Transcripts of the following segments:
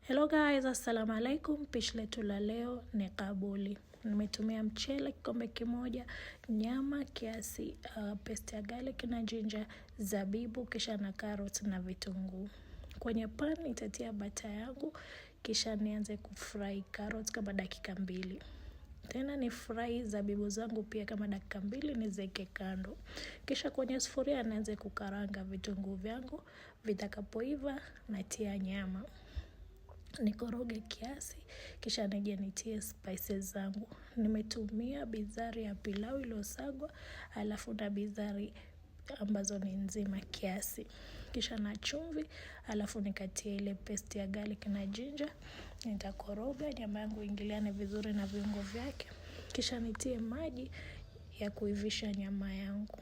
Hello guys, assalamu alaikum. Pishi letu la leo ni kabuli. Nimetumia mchele kikombe kimoja, nyama kiasi, paste ya garlic na ginger, zabibu, kisha na carrot na vitunguu. Kwenye pan nitatia bata yangu, kisha nianze kufry carrot kama dakika 2. Tena ni fry zabibu zangu pia kama dakika 2 niziweke kando. Kisha kwenye sufuria nianze kukaranga vitunguu vyangu, vitakapoiva natia nyama. Nikoroge kiasi, kisha nije nitie spices zangu. Nimetumia bizari ya pilau iliyosagwa, alafu na bizari ambazo ni nzima kiasi. Kisha na chumvi, alafu nikatie ile paste ya garlic na ginger. Nitakoroga nyama yangu ingiliane vizuri na viungo vyake. Kisha nitie maji ya kuivisha nyama yangu.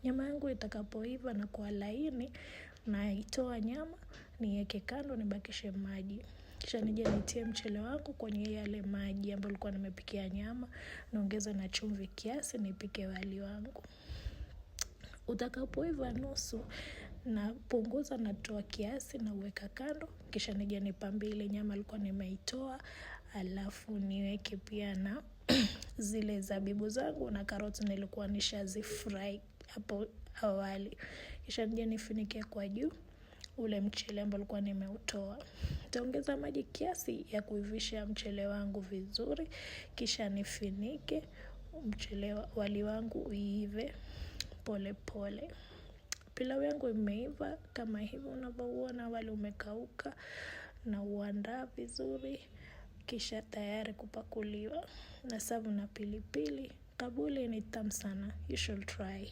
Nyama yangu itakapoiva na kuwa laini, naitoa nyama, niweke kando, nibakishe maji. Kisha nije nitie mchele wangu kwenye yale maji ambayo nilikuwa nimepikia nyama, naongeza na chumvi kiasi, nipike wali wangu. Utakapoiva nusu, napunguza, natoa kiasi, naweka kando. Kisha nije nipambe ile nyama nilikuwa nimeitoa, alafu niweke pia na zile zabibu zangu na karoti nilikuwa nishazifry hapo awali. Kisha nije nifunike kwa juu ule mchele ambao nilikuwa nimeutoa. Nitaongeza maji kiasi ya kuivisha mchele wangu vizuri. Kisha nifunike wali wangu uive pole pole. Pilau yangu imeiva kama hivi unavyoona, wali umekauka na uandaa vizuri. Kisha tayari kupakuliwa na serve na pilipili. Kabuli ni tamu sana. You should try.